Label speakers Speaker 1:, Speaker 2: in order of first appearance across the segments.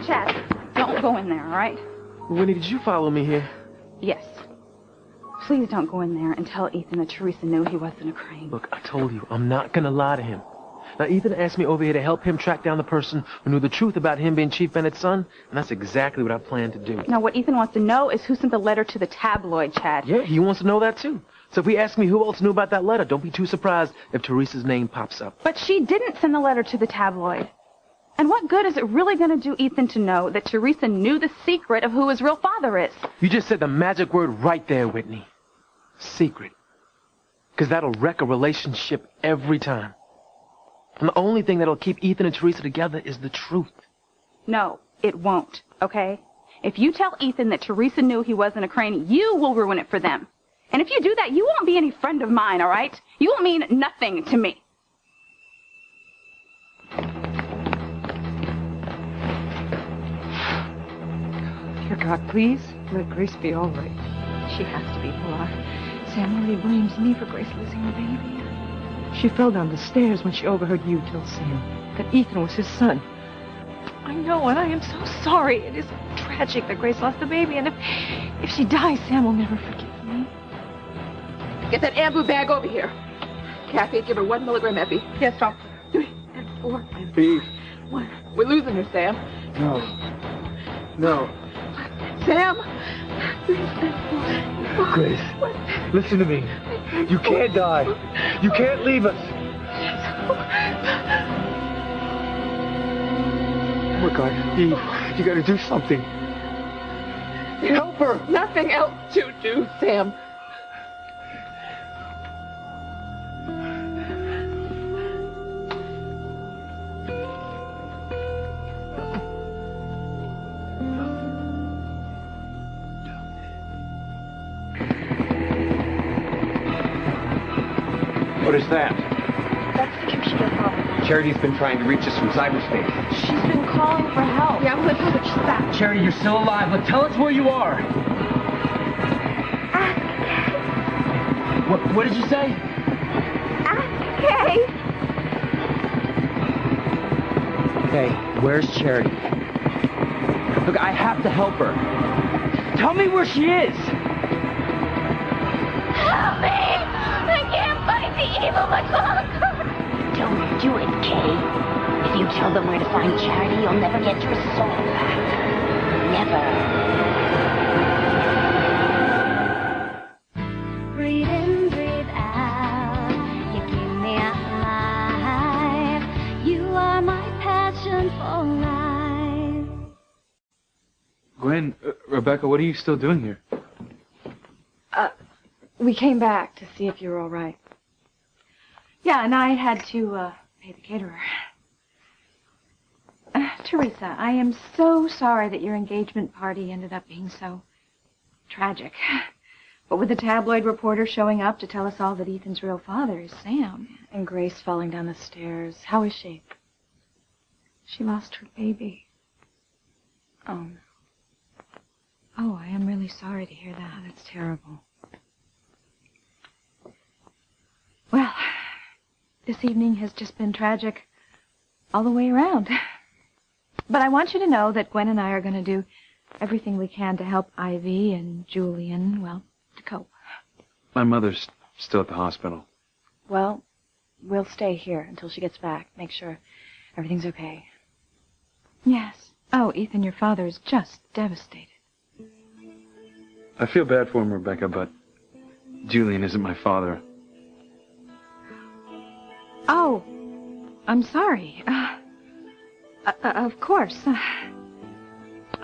Speaker 1: Chad, don't go in there, all right?
Speaker 2: Winnie, did you follow me here?
Speaker 1: Yes. Please don't go in there and tell Ethan that Teresa knew he wasn't a Crane.
Speaker 2: Look, I told you, I'm not gonna lie to him. Now, Ethan asked me over here to help him track down the person who knew the truth about him being Chief Bennett's son, and that's exactly what I plan to do.
Speaker 1: Now, what Ethan wants to know is who sent the letter to the tabloid, Chad.
Speaker 2: Yeah, he wants to know that, too. So if he asks me who else knew about that letter, don't be too surprised if Teresa's name pops up.
Speaker 1: But she didn't send the letter to the tabloid. And what good is it really going to do Ethan to know that Teresa knew the secret of who his real father is?
Speaker 2: You just said the magic word right there, Whitney. Secret. Because that'll wreck a relationship every time. And the only thing that'll keep Ethan and Teresa together is the truth.
Speaker 1: No, it won't, okay? If you tell Ethan that Teresa knew he wasn't a Crane, you will ruin it for them. And if you do that, you won't be any friend of mine, all right? You will mean nothing to me.
Speaker 3: Dear God, please let Grace be all right.
Speaker 1: She has to be, Pilar.
Speaker 3: Sam really blames me for Grace losing her baby. She fell down the stairs when she overheard you tell Sam that Ethan was his son. I know, and I am so sorry. It is tragic that Grace lost the baby, and if she dies, Sam will never forgive me.
Speaker 4: Get that ambu bag over here. Kathy, give her 1 milligram epi.
Speaker 1: Yes, doctor.
Speaker 4: 3 and 4 and
Speaker 2: Eve.
Speaker 4: 1. We're losing her, Sam.
Speaker 2: No.
Speaker 4: Sam. 3 and 4.
Speaker 2: Grace, listen to me. You can't die. You can't leave us. Oh my God, Eve, you gotta do something. Help her.
Speaker 4: Nothing else to do, Sam.
Speaker 5: What is that?
Speaker 1: That's the computer problem.
Speaker 5: Charity's been trying to reach us from cyberspace.
Speaker 1: She's been calling for help.
Speaker 4: Yeah, let's switch back.
Speaker 5: Charity, you're still alive. But tell us where you are. What did you say?
Speaker 1: Okay.
Speaker 5: Hey, where's Charity? Look, I have to help her. Tell me where she is.
Speaker 6: Help me! I can't fight the evil much longer. Don't do it, Kay. If you tell them where to find Charity, you'll never get your soul back. Never. Breathe in, breathe out. You keep me alive. You are my passion for life.
Speaker 7: Gwen, Rebecca, what are you still doing here?
Speaker 3: We came back to see if you were all right. Yeah, and I had to pay the caterer. Teresa, I am so sorry that your engagement party ended up being so tragic. But with the tabloid reporter showing up to tell us all that Ethan's real father is Sam, and Grace falling down the stairs, how is she? She lost her baby. Oh, no. Oh, I am really sorry to hear that. That's terrible. Well, this evening has just been tragic all the way around. But I want you to know that Gwen and I are going to do everything we can to help Ivy and Julian, well, to cope.
Speaker 7: My mother's still at the hospital.
Speaker 3: Well, we'll stay here until she gets back. Make sure everything's okay. Yes. Oh, Ethan, your father is just devastated.
Speaker 7: I feel bad for him, Rebecca, but Julian isn't my father.
Speaker 3: Oh, I'm sorry. Of course.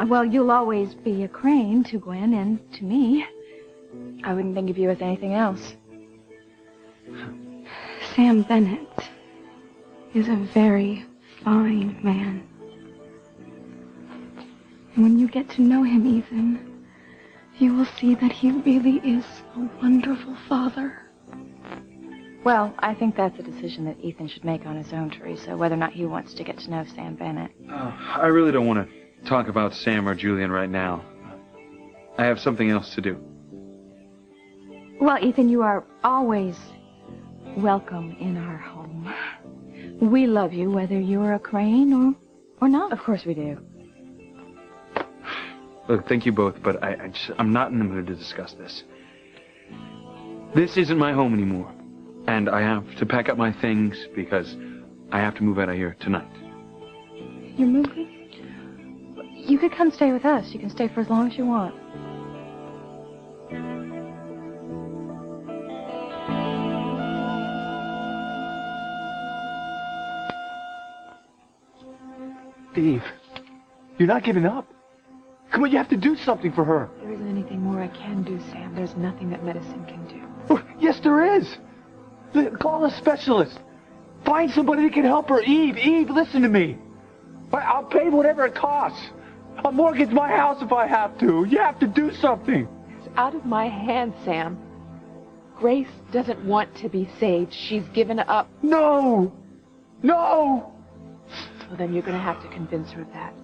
Speaker 3: Well, you'll always be a Crane to Gwen and to me. I wouldn't think of you as anything else. Sam Bennett is a very fine man. And when you get to know him, Ethan, you will see that he really is a wonderful father. Well, I think that's a decision that Ethan should make on his own, Teresa, whether or not he wants to get to know Sam Bennett.
Speaker 7: I really don't want to talk about Sam or Julian right now. I have something else to do.
Speaker 3: Well, Ethan, you are always welcome in our home. We love you whether you're a Crane or not. Of course we do.
Speaker 7: Look, thank you both, but I'm not in the mood to discuss this. This isn't my home anymore, and I have to pack up my things because I have to move out of here tonight.
Speaker 3: You're moving? You could come stay with us. You can stay for as long as you want.
Speaker 2: Eve, you're not giving up. Come on, you have to do something for her.
Speaker 4: There isn't anything more I can do, Sam. There's nothing that medicine can do.
Speaker 2: Oh, yes, there is. Call a specialist. Find somebody that can help her. Eve, listen to me. I'll pay whatever it costs. I'll mortgage my house if I have to. You have to do something.
Speaker 4: It's out of my hands, Sam. Grace doesn't want to be saved. She's given up.
Speaker 2: No!
Speaker 4: Well, then you're going to have to convince her of that.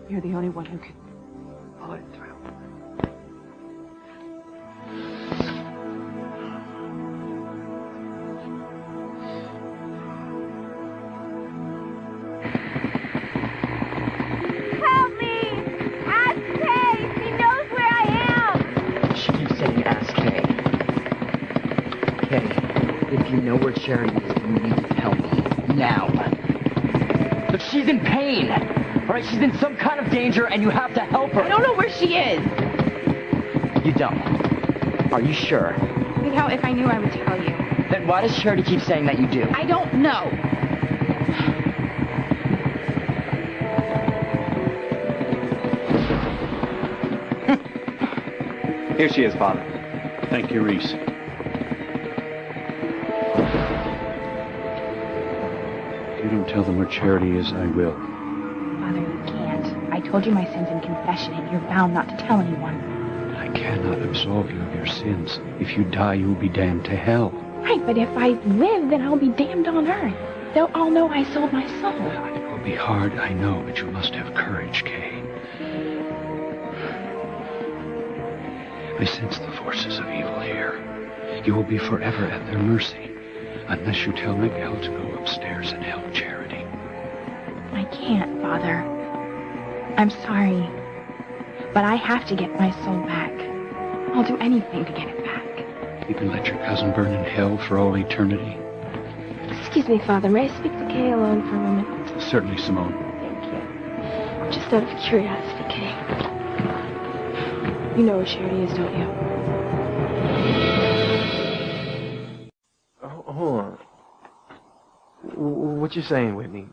Speaker 4: You're the only one who can pull it through.
Speaker 6: Help me! Ask Kay! She knows where I am!
Speaker 5: She keeps saying ask Kay. Kay, if you know where Charity is, you need to tell me. Now. Look, she's in pain. All right, she's in some kind of danger, and you have to help her.
Speaker 1: I don't know where she is.
Speaker 5: You don't. Are you sure?
Speaker 1: You know, if I knew, I would tell you.
Speaker 5: Then why does Charity keep saying that you do?
Speaker 1: I don't know.
Speaker 7: Here she is, Father. Thank you, Reese. If you don't tell them where Charity is, I will.
Speaker 1: Father, you can't. I told you my sins in confession, and you're bound not to tell anyone.
Speaker 8: I cannot absolve you of your sins. If you die, you will be damned to hell.
Speaker 1: Right, but if I live, then I'll be damned on earth. They'll all know I sold my soul.
Speaker 8: It will be hard, I know, but you must have courage, Kay. I sense the forces of evil here. You will be forever at their mercy, unless you tell Miguel to go upstairs and help Charity.
Speaker 1: I can't, Father. I'm sorry. But I have to get my soul back. I'll do anything to get it back.
Speaker 8: You can let your cousin burn in hell for all eternity.
Speaker 3: Excuse me, Father. May I speak to Kay alone for a moment?
Speaker 8: Certainly, Simone.
Speaker 3: Thank you. Just out of curiosity, Kay. You know where Charity is, don't you?
Speaker 2: Hold on. What you saying, Whitney?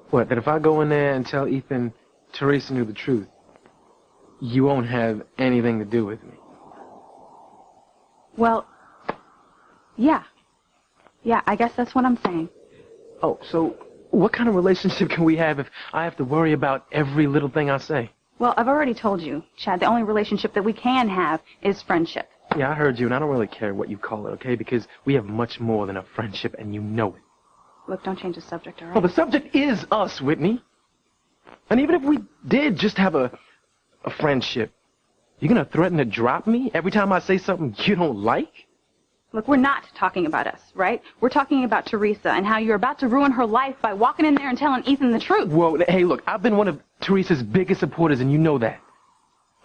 Speaker 2: What, that if I go in there and tell Ethan Teresa knew the truth, you won't have anything to do with me?
Speaker 1: Well, yeah. Yeah, I guess that's what I'm saying.
Speaker 2: Oh, so what kind of relationship can we have if I have to worry about every little thing I say?
Speaker 1: Well, I've already told you, Chad, the only relationship that we can have is friendship.
Speaker 2: Yeah, I heard you, and I don't really care what you call it, okay? Because we have much more than a friendship, and you know it.
Speaker 1: Look, don't change the subject, all right?
Speaker 2: Well, the subject is us, Whitney. And even if we did just have a friendship, you're going to threaten to drop me every time I say something you don't like?
Speaker 1: Look, we're not talking about us, right? We're talking about Teresa and how you're about to ruin her life by walking in there and telling Ethan the truth.
Speaker 2: Well, hey, look, I've been one of Teresa's biggest supporters, and you know that.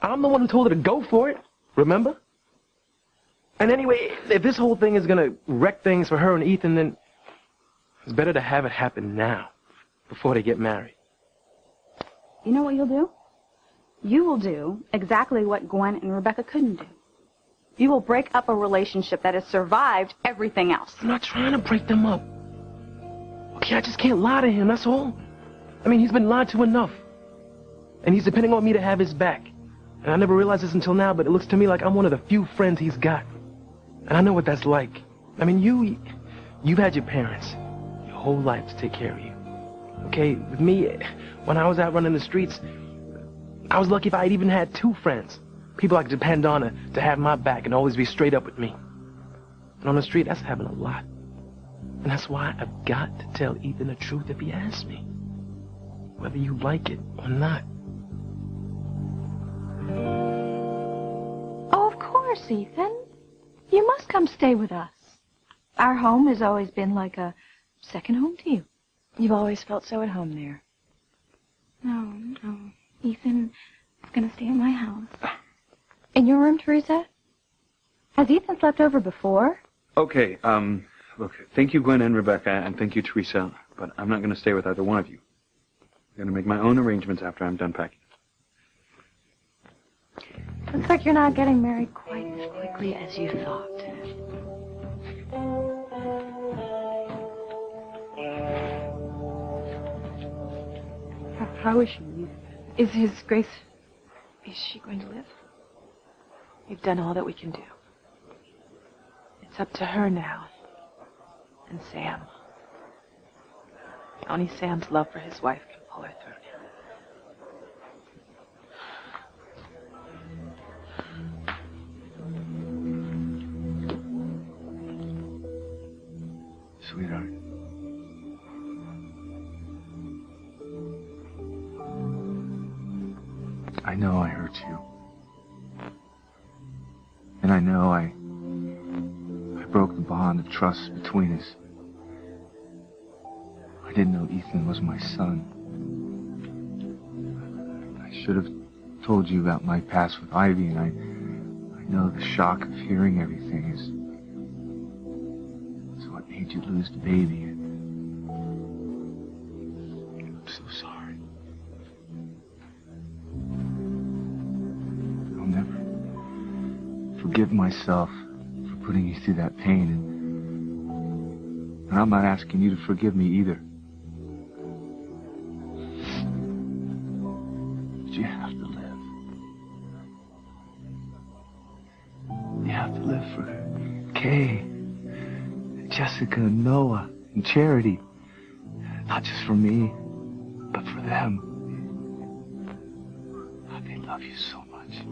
Speaker 2: I'm the one who told her to go for it, remember? And anyway, if this whole thing is going to wreck things for her and Ethan, then it's better to have it happen now, before they get married.
Speaker 1: You know what you'll do? You will do exactly what Gwen and Rebecca couldn't do. You will break up a relationship that has survived everything else.
Speaker 2: I'm not trying to break them up. Okay, I just can't lie to him, that's all. I mean, he's been lied to enough. And he's depending on me to have his back. And I never realized this until now, but it looks to me like I'm one of the few friends he's got. And I know what that's like. I mean, you've had your parents your whole life to take care of you. Okay, with me, when I was out running the streets, I was lucky if I had even had 2 friends. People I could depend on to have my back and always be straight up with me. And on the street, that's having a lot. And that's why I've got to tell Ethan the truth if he asks me. Whether you like it or not.
Speaker 3: Oh, of course, Ethan. You must come stay with us. Our home has always been like a second home to you. You've always felt so at home there. No, Ethan, gonna stay in my house. In your room, Teresa? Has Ethan slept over before?
Speaker 7: Okay, look, thank you, Gwen and Rebecca, and thank you, Teresa, but I'm not going to stay with either one of you. I'm going to make my own arrangements after I'm done packing.
Speaker 3: Looks like you're not getting married quite as quickly as you thought.
Speaker 4: How is she?
Speaker 3: Is His Grace... Is she going to live?
Speaker 4: We've done all that we can do. It's up to her now. And Sam. Only Sam's love for his wife can pull her through now.
Speaker 8: Sweetheart. I know I hurt you. And I know I broke the bond of trust between us. I didn't know Ethan was my son. I should have told you about my past with Ivy, and I know the shock of hearing everything is what made you lose the baby. I'm so sorry. I'll never forgive myself for putting you through that pain, and I'm not asking you to forgive me either. But you have to live. You have to live for Kay, Jessica, Noah, and Charity. Not just for me, but for them. They love you so much.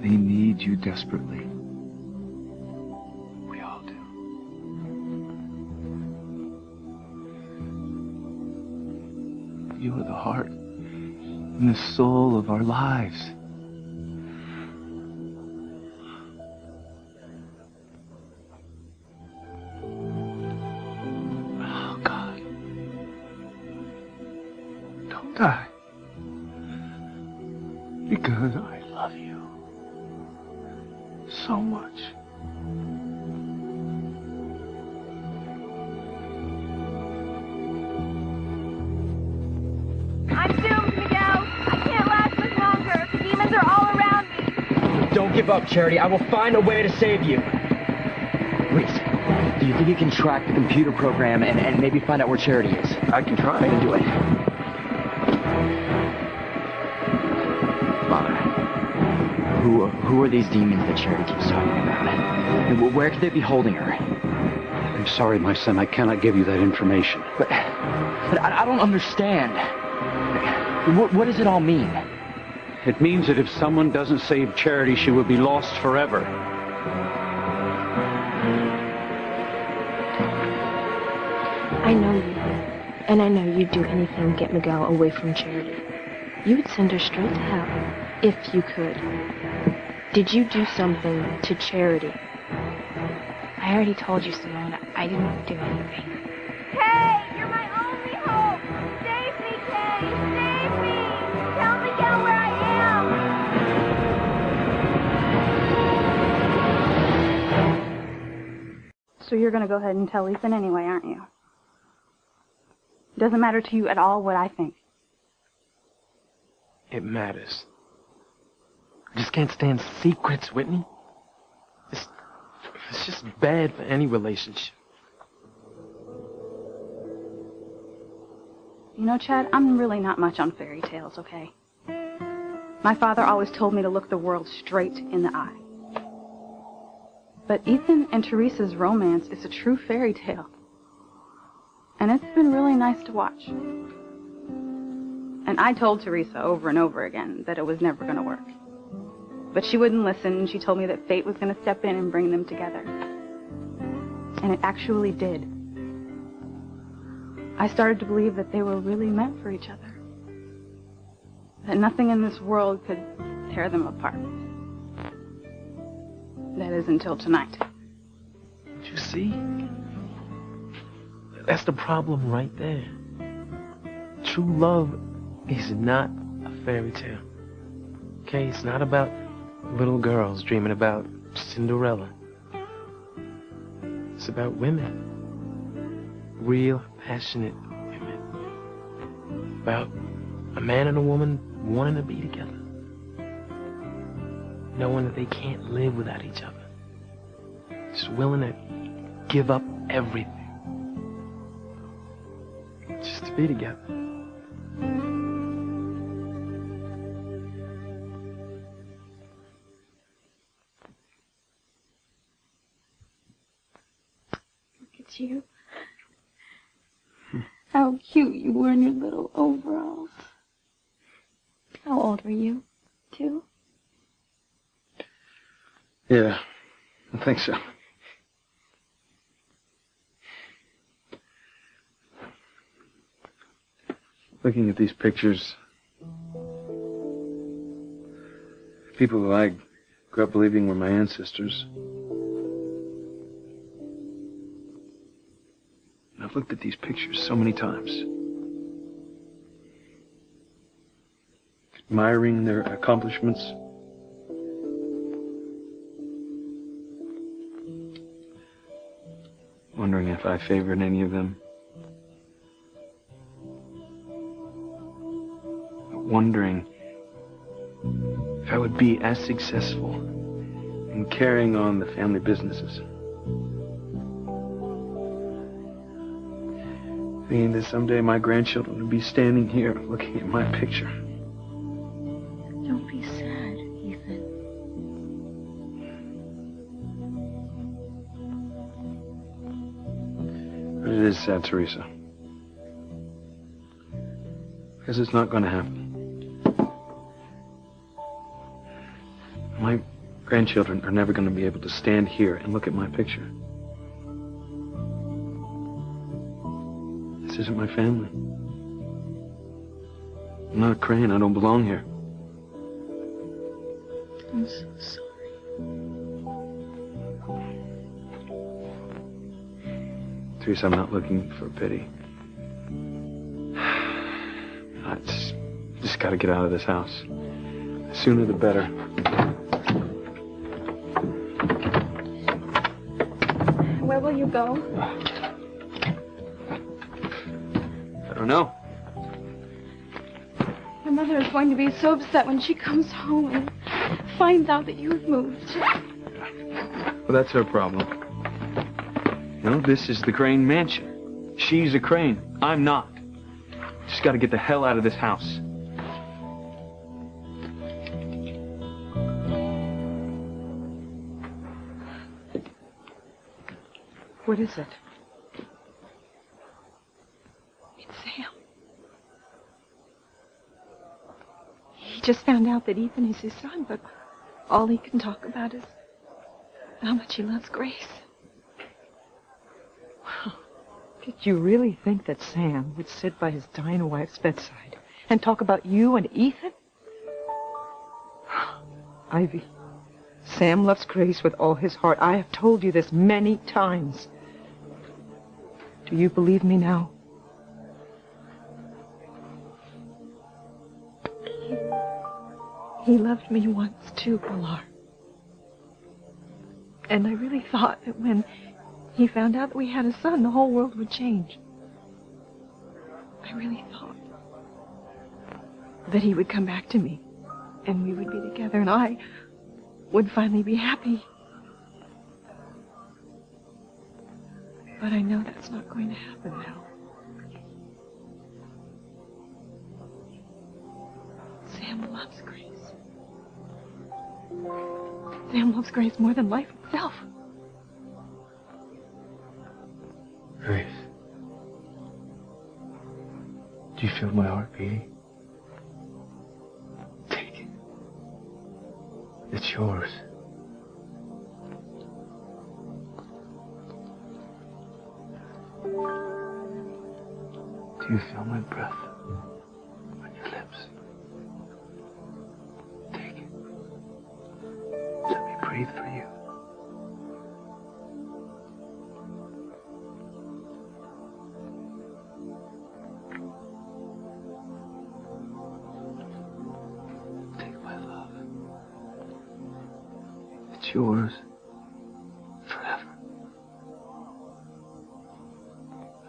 Speaker 8: They need you desperately. We all do. You are the heart and the soul of our lives. Oh, God. Don't die. Because I love you so much.
Speaker 1: I'm doomed, Miguel. I can't last much longer. The demons are all around me.
Speaker 5: Don't give up, Charity. I will find a way to save you. Reese, do you think you can track the computer program and maybe find out where Charity is?
Speaker 7: I can try.
Speaker 5: Then do it. Father, who are these demons that Charity keeps talking about? And where could they be holding her?
Speaker 8: I'm sorry, my son. I cannot give you that information.
Speaker 5: But I don't understand. What does it all mean?
Speaker 8: It means that if someone doesn't save Charity, she will be lost forever.
Speaker 3: I know you. And I know you'd do anything to get Miguel away from Charity. You would send her straight to hell, if you could. Did you do something to Charity? I already told you, Simone. I didn't do anything.
Speaker 1: Kay, you're my only hope. Save me, Kay. Save me. Tell Miguel where I am. So you're going to go ahead and tell Ethan anyway, aren't you? It doesn't matter to you at all what I think.
Speaker 2: It matters. I just can't stand secrets, Whitney. It's just bad for any relationship.
Speaker 1: You know, Chad, I'm really not much on fairy tales, okay? My father always told me to look the world straight in the eye. But Ethan and Teresa's romance is a true fairy tale. And it's been really nice to watch. And I told Teresa over and over again that it was never going to work. But she wouldn't listen. She told me that fate was going to step in and bring them together. And it actually did. I started to believe that they were really meant for each other. That nothing in this world could tear them apart. That is until tonight.
Speaker 2: Don't you see? That's the problem right there. True love is not a fairy tale. Okay, it's not about little girls dreaming about Cinderella. It's about women. Real, passionate women. About a man and a woman wanting to be together. Knowing that they can't live without each other. Just willing to give up everything. Just to be together.
Speaker 3: You. How cute you were in your little overalls. How old were you? 2?
Speaker 7: Yeah, I think so. Looking at these pictures, people who I grew up believing were my ancestors. I've looked at these pictures so many times, admiring their accomplishments, wondering if I favored any of them, wondering if I would be as successful in carrying on the family businesses. Thinking that someday my grandchildren would be standing here looking at my picture.
Speaker 3: Don't be sad, Ethan.
Speaker 7: But it is sad, Teresa. Because it's not going to happen. My grandchildren are never going to be able to stand here and look at my picture. This isn't my family. I'm not a Crane. I don't belong here.
Speaker 3: I'm so sorry.
Speaker 7: Teresa, I'm not looking for pity. I just got to get out of this house. The sooner the better.
Speaker 3: Where will you go?
Speaker 7: I don't know.
Speaker 3: My mother is going to be so upset when she comes home and finds out that you've moved.
Speaker 7: Well, that's her problem. You know, this is the Crane mansion. She's a Crane. I'm not. Just got to get the hell out of this house.
Speaker 4: What is it?
Speaker 3: It's Sam. He just found out that Ethan is his son, but all he can talk about is how much he loves Grace.
Speaker 4: Did you really think that Sam would sit by his dying wife's bedside and talk about you and Ethan? Ivy, Sam loves Grace with all his heart. I have told you this many times. Do you believe me now?
Speaker 3: He loved me once too, Pilar. And I really thought that when he found out that we had a son, the whole world would change. I really thought that he would come back to me and we would be together and I would finally be happy. But I know that's not going to happen now. Sam loves Grace. Sam loves Grace more than life itself.
Speaker 8: Grace. Do you feel my heart beating? Take it. It's yours. Do you feel my breath on your lips? Take it. Let me breathe for you. yours forever.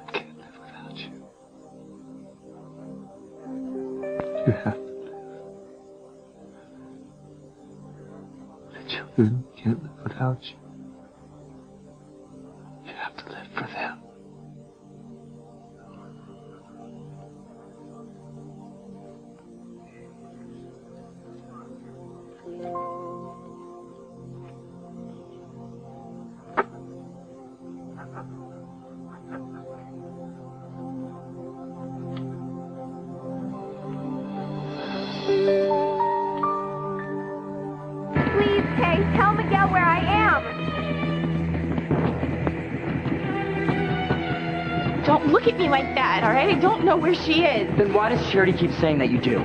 Speaker 8: I can't live without you. You have to live. The children can't live without you. You have to live for them.
Speaker 6: Please, Kay, tell Miguel where I am.
Speaker 3: Don't look at me like that, all right? I don't know where she is.
Speaker 5: Then why does Charity keep saying that you do?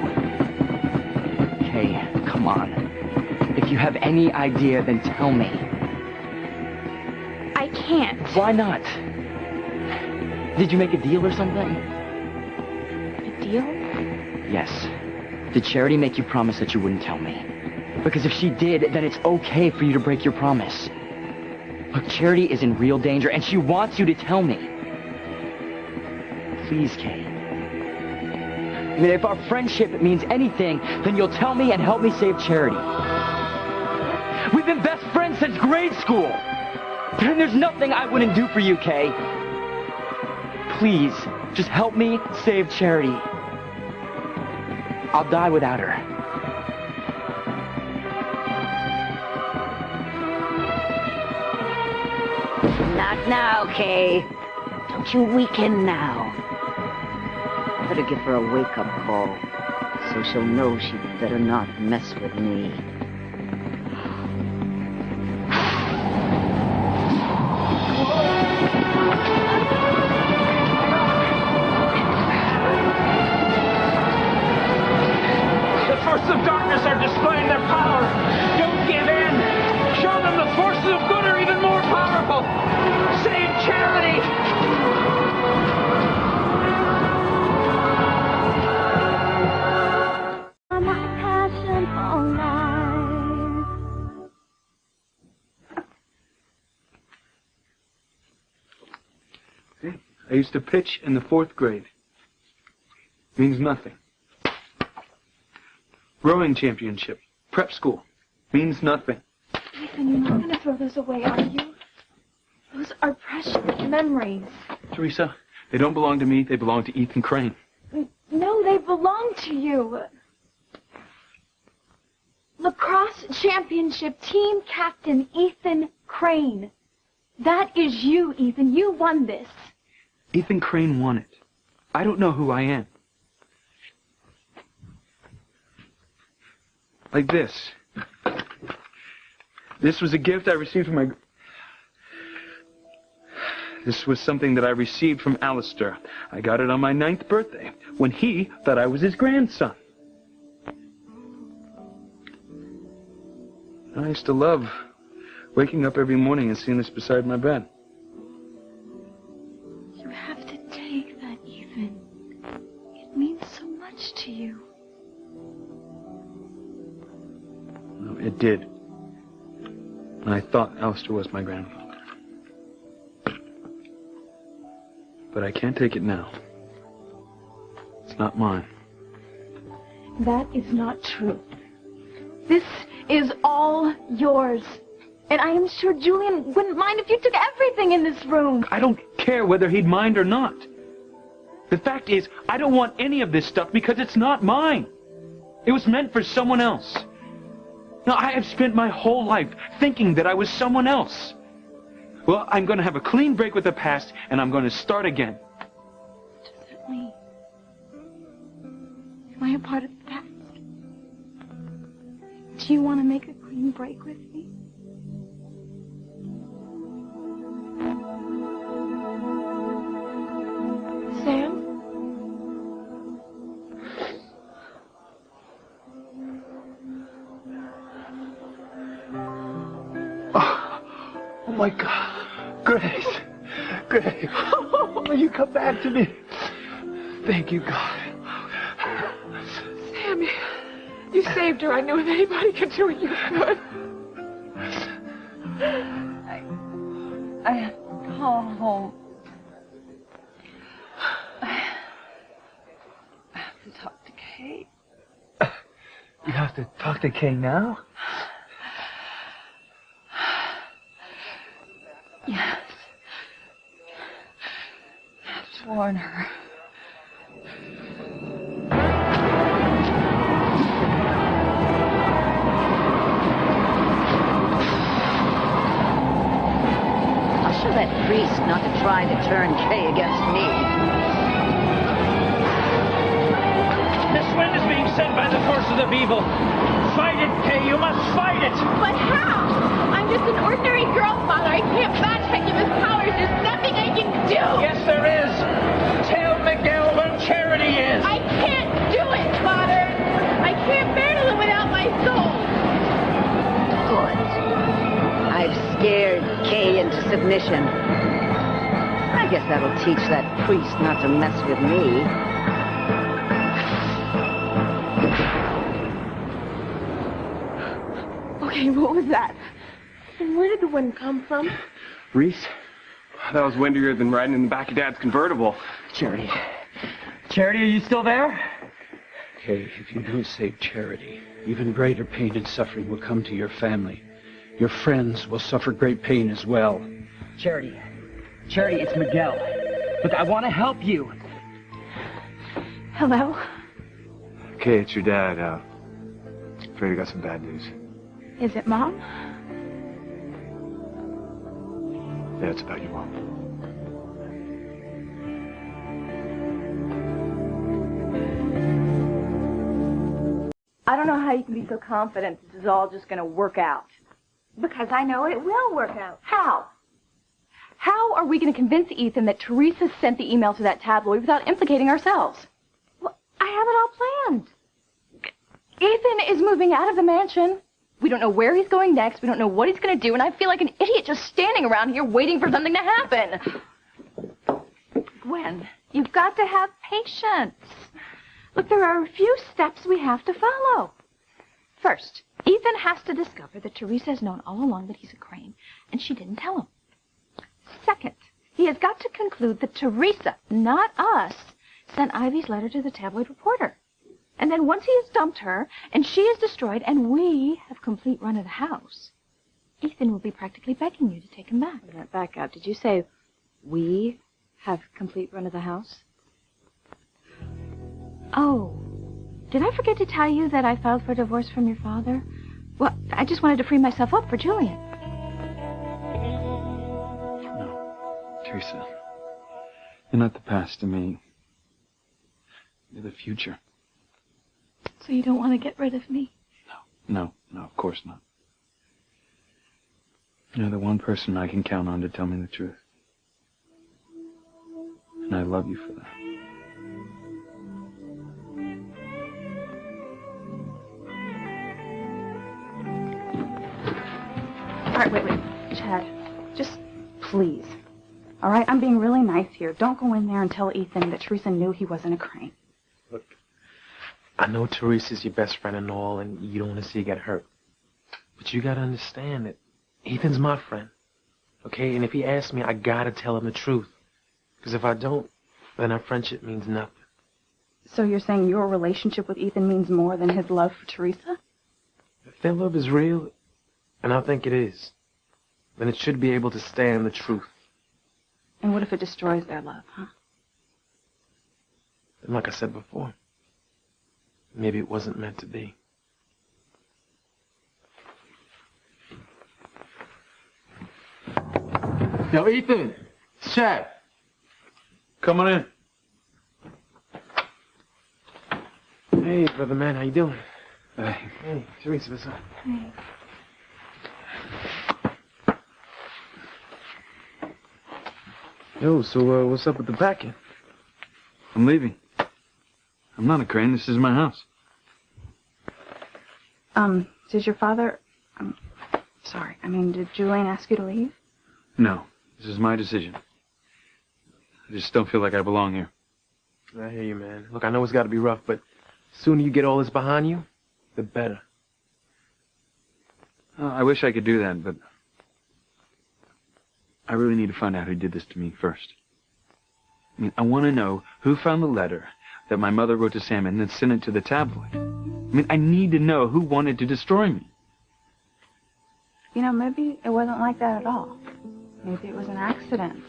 Speaker 5: Kay, come on. If you have any idea, then tell me.
Speaker 3: I can't.
Speaker 5: Why not? Did you make a deal or something?
Speaker 3: A deal?
Speaker 5: Yes. Did Charity make you promise that you wouldn't tell me? Because if she did, then it's okay for you to break your promise. Look, Charity is in real danger, and she wants you to tell me. Please, Kay. I mean, if our friendship means anything, then you'll tell me and help me save Charity. We've been best friends since grade school. And there's nothing I wouldn't do for you, Kay. Please, just help me save Charity. I'll die without her.
Speaker 6: Not now, Kay. Don't you weaken now. Better give her a wake-up call, so she'll know she'd better not mess with me.
Speaker 2: The forces of darkness are displaying their power. Don't give in. Show them the forces of good are even more powerful. Save Charity.
Speaker 6: My passion for life.
Speaker 7: I used to pitch in the 4th grade. Means nothing. Rowing championship. Prep school. Means nothing.
Speaker 3: Ethan, you're not going to throw those away, are you? Those are precious memories.
Speaker 7: Teresa, they don't belong to me. They belong to Ethan Crane.
Speaker 3: No, they belong to you. Lacrosse championship team captain Ethan Crane. That is you, Ethan. You won this.
Speaker 7: Ethan Crane won it. I don't know who I am. Like this. This was a gift I received from my... This was something that I received from Alistair. I got it on my 9th birthday, when he thought I was his grandson. I used to love waking up every morning and seeing this beside my bed.
Speaker 3: You have to take that, Ethan. It means so much to you.
Speaker 7: No, it did. And I thought Alistair was my grandfather. But I can't take it now. It's not mine.
Speaker 3: That is not true. This is all yours. And I am sure Julian wouldn't mind if you took everything in this room.
Speaker 7: I don't care whether he'd mind or not. The fact is, I don't want any of this stuff because it's not mine. It was meant for someone else. Now, I have spent my whole life thinking that I was someone else. Well, I'm going to have a clean break with the past, and I'm going to start again.
Speaker 3: What does that mean? Am I a part of the past? Do you want to make a clean break with me? Sam?
Speaker 8: Oh my God. Grace. Grace. Oh, you come back to me. Thank you, God.
Speaker 4: Sammy, you saved her. I knew if anybody could do it, you could.
Speaker 3: I have to call home. I have to talk to Kay.
Speaker 8: You have to talk to Kay now?
Speaker 3: Yes. I have to warn her.
Speaker 6: I'll show that priest not to try to turn Kay against me.
Speaker 7: This wind is being sent by the forces of evil. Fight it, Kay. You must fight it.
Speaker 9: But how? I'm just an ordinary girl, Father. I can't match Hecuba's powers. There's nothing I can do.
Speaker 7: Yes, there is. Tell Miguel where Charity is.
Speaker 9: I can't do it, Father. I can't bear to live without my soul.
Speaker 6: Good. I've scared Kay into submission. I guess that'll teach that priest not to mess with me.
Speaker 9: Okay, what was that? And where did the wind come from?
Speaker 10: Reese? That was windier than riding in the back of Dad's convertible.
Speaker 5: Charity. Charity, are you still there?
Speaker 11: Kay, if you don't save Charity, even greater pain and suffering will come to your family. Your friends will suffer great pain as well.
Speaker 5: Charity. Charity, it's Miguel. Look, I want to help you.
Speaker 1: Hello?
Speaker 8: Kay, it's your dad. Afraid I got some bad news.
Speaker 1: Is it Mom?
Speaker 8: Yeah, it's about your mom.
Speaker 3: I don't know how you can be so confident this is all just going to work out.
Speaker 9: Because I know it will work out.
Speaker 3: How?
Speaker 1: How are we going to convince Ethan that Teresa sent the email to that tabloid without implicating ourselves?
Speaker 9: Well, I have it all planned.
Speaker 1: Ethan is moving out of the mansion. We don't know where he's going next. We don't know what he's going to do. And I feel like an idiot just standing around here waiting for something to happen.
Speaker 3: Gwen, you've got to have patience. Look, there are a few steps we have to follow. First, Ethan has to discover that Teresa has known all along that he's a Crane, and she didn't tell him. Second, he has got to conclude that Teresa, not us, sent Ivy's letter to the tabloid reporter. And then once he has dumped her, and she is destroyed, and we have complete run of the house, Ethan will be practically begging you to take him back.
Speaker 1: Back up. Did you say we have complete run of the house?
Speaker 3: Oh, did I forget to tell you that I filed for divorce from your father? Well, I just wanted to free myself up for Julian.
Speaker 11: No, Teresa. You're not the past to me. You're the future.
Speaker 3: So you don't want to get rid of me?
Speaker 11: No, of course not. You're the one person I can count on to tell me the truth. And I love you for that.
Speaker 1: All right, wait. Chad, just please. All right, I'm being really nice here. Don't go in there and tell Ethan that Teresa knew he wasn't a Crane.
Speaker 2: Look, I know Teresa's your best friend and all, and you don't want to see her get hurt. But you gotta understand that Ethan's my friend, okay? And if he asks me, I gotta tell him the truth. Because if I don't, then our friendship means nothing.
Speaker 1: So you're saying your relationship with Ethan means more than his love for Teresa?
Speaker 2: If their love is real, and I think it is, then it should be able to stand the truth.
Speaker 1: And what if it destroys their love, huh?
Speaker 2: And like I said before, maybe it wasn't meant to be.
Speaker 11: Yo, Ethan! It's Chad. Come on in.
Speaker 2: Hey, brother man, how you doing?
Speaker 11: Hey.
Speaker 2: Hey, Teresa, what's up?
Speaker 3: Hey.
Speaker 2: Yo, so what's up with the packing?
Speaker 11: I'm leaving. I'm not a Crane. This is my house.
Speaker 1: Did your father... did Julian ask you to leave?
Speaker 11: No. This is my decision. I just don't feel like I belong here.
Speaker 2: I hear you, man. Look, I know it's got to be rough, but the sooner you get all this behind you, the better.
Speaker 11: I wish I could do that, but
Speaker 7: I really need to find out who did this to me first. I mean, I want to know who found the letter that my mother wrote to Sam and then sent it to the tabloid. I mean, I need to know who wanted to destroy me.
Speaker 1: You know, maybe it wasn't like that at all. Maybe it was an accident.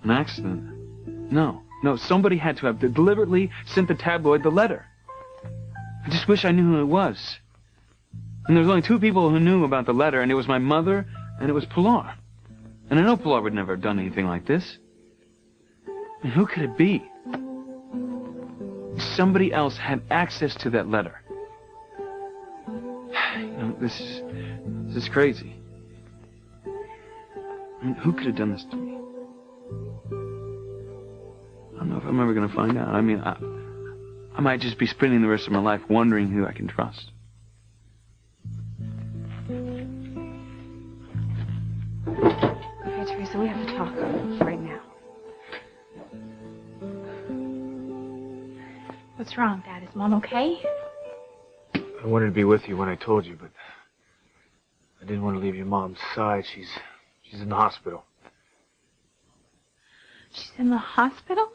Speaker 7: An accident? No, somebody had to have deliberately sent the tabloid the letter. I just wish I knew who it was. And there was only two people who knew about the letter, and it was my mother and it was Pilar. And I know Pilar would never have done anything like this. And who could it be? Somebody else had access to that letter. You know, this is crazy. I mean, who could have done this to me? I don't know if I'm ever going to find out. I mean, I might just be spending the rest of my life wondering who I can trust.
Speaker 1: Okay, Teresa, we have to talk right now. What's wrong, Dad? Is Mom okay?
Speaker 8: I wanted to be with you when I told you, but I didn't want to leave your mom's side. She's in the hospital.
Speaker 1: She's in the hospital?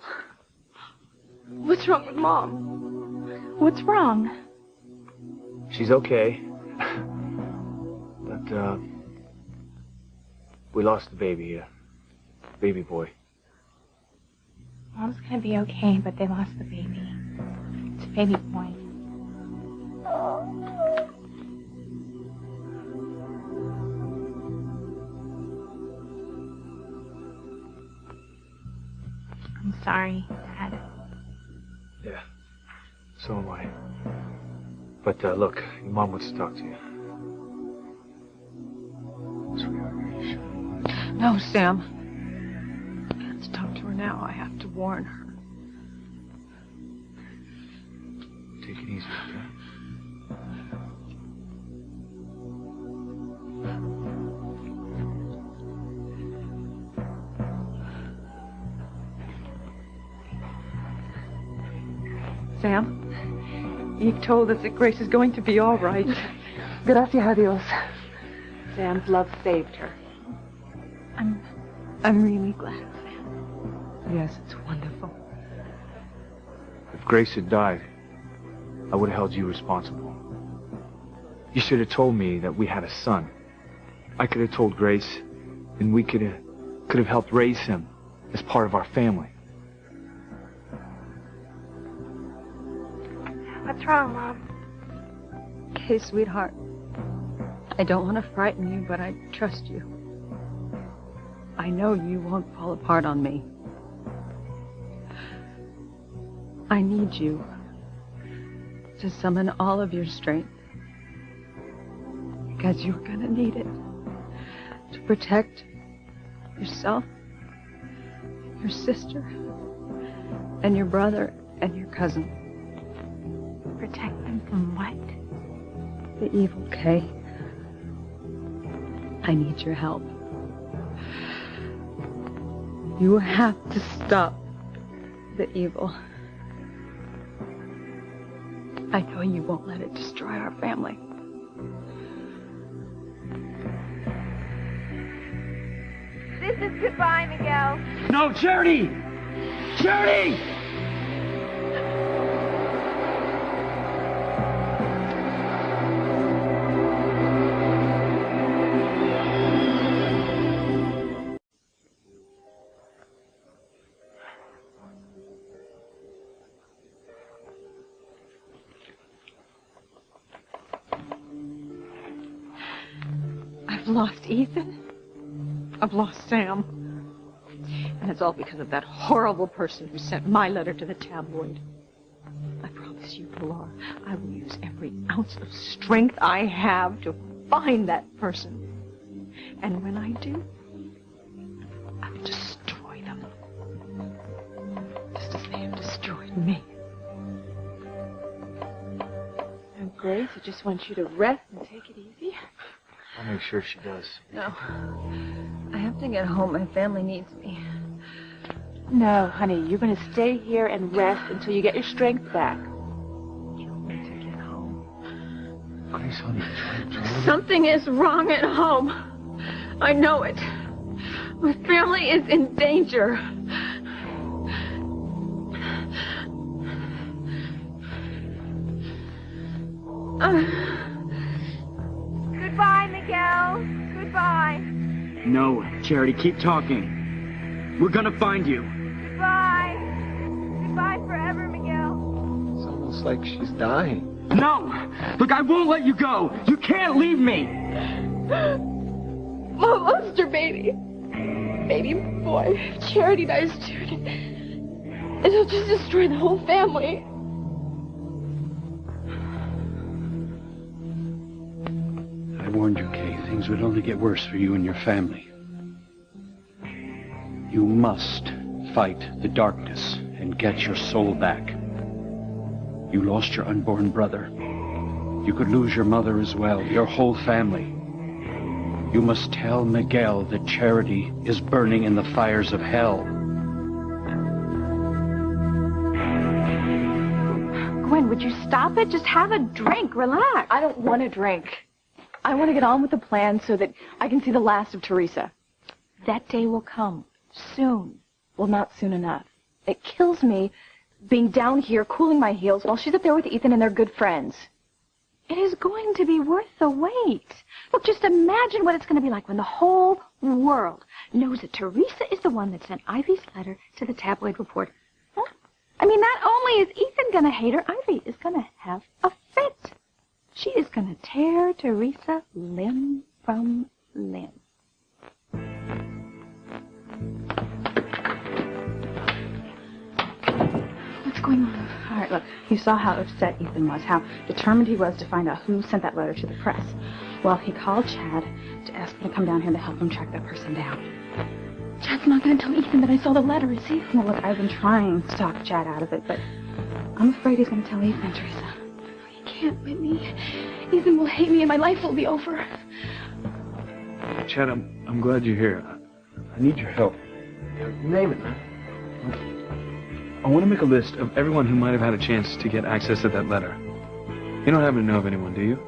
Speaker 1: What's wrong with Mom? What's wrong?
Speaker 8: She's okay. But, we lost the baby, baby boy.
Speaker 1: Mom's gonna be okay, but they lost the baby. It's a baby boy. I'm sorry, Dad.
Speaker 8: Yeah, so am I. But, look, your mom wants to talk to you. Sweetheart, are you sure?
Speaker 4: No, Sam. I can't talk to her now. I have to warn her.
Speaker 8: Take it easy, okay?
Speaker 4: Sam, Eve told us that Grace is going to be all right.
Speaker 1: Gracias a Dios.
Speaker 4: Sam's love saved her.
Speaker 1: I'm really glad, Sam.
Speaker 4: Yes, it's wonderful.
Speaker 8: If Grace had died, I would have held you responsible. You should have told me that we had a son. I could have told Grace, and we could have helped raise him as part of our family.
Speaker 1: What's wrong, Mom?
Speaker 4: Okay, sweetheart. I don't want to frighten you, but I trust you. I know you won't fall apart on me. I need you to summon all of your strength, because you're going to need it to protect yourself, your sister, and your brother and your cousin.
Speaker 1: Protect them from what?
Speaker 4: The evil, Kay. I need your help. You have to stop the evil. I know you won't let it destroy our family.
Speaker 9: This is goodbye, Miguel.
Speaker 7: No, Charity! Charity!
Speaker 4: I've lost Ethan. I've lost Sam. And it's all because of that horrible person who sent my letter to the tabloid. I promise you, Pilar, I will use every ounce of strength I have to find that person. And when I do, I will destroy them. Just as they have destroyed me.
Speaker 9: And Grace, I just want you to rest and take it easy.
Speaker 8: I'll make sure she does.
Speaker 4: No. I have to get home. My family needs me.
Speaker 9: No, honey, you're going to stay here and rest until you get your strength back.
Speaker 4: You need to get home.
Speaker 8: Grace, honey, try to...
Speaker 4: Something is wrong at home. I know it. My family is in danger.
Speaker 9: Goodbye, Miguel. Goodbye.
Speaker 5: No, Charity, keep talking. We're gonna find you.
Speaker 9: Goodbye. Goodbye forever, Miguel.
Speaker 12: It's almost like she's dying.
Speaker 5: No! Look, I won't let you go! You can't leave me!
Speaker 9: My monster baby. Baby boy. If Charity dies too, it'll just destroy the whole family.
Speaker 11: I warned you, Kay. Things would only get worse for you and your family. You must fight the darkness and get your soul back. You lost your unborn brother. You could lose your mother as well, your whole family. You must tell Miguel that Charity is burning in the fires of hell.
Speaker 3: Gwen, would you stop it? Just have a drink. Relax.
Speaker 1: I don't want to drink. I want to get on with the plan so that I can see the last of Teresa.
Speaker 3: That day will come. Soon.
Speaker 1: Well, not soon enough. It kills me being down here cooling my heels while she's up there with Ethan and they're good friends.
Speaker 3: It is going to be worth the wait. Look, just imagine what it's going to be like when the whole world knows that Teresa is the one that sent Ivy's letter to the tabloid reporter. Huh? I mean, not only is Ethan going to hate her, Ivy is going to have a fit. She is going to tear Teresa limb from limb.
Speaker 1: What's going on? All right, look, you saw how upset Ethan was, how determined he was to find out who sent that letter to the press. Well, he called Chad to ask me to come down here to help him track that person down. Chad's not going to tell Ethan that I saw the letter, is he? Well, look, I've been trying to talk Chad out of it, but I'm afraid he's going to tell Ethan, Teresa.
Speaker 9: He can't, Whitney. Ethan will hate me and my life will be over.
Speaker 8: Chad, I'm glad you're here. I need your help.
Speaker 12: Name it, man.
Speaker 8: I want to make a list of everyone who might have had a chance to get access to that letter. You don't happen to know of anyone, do you?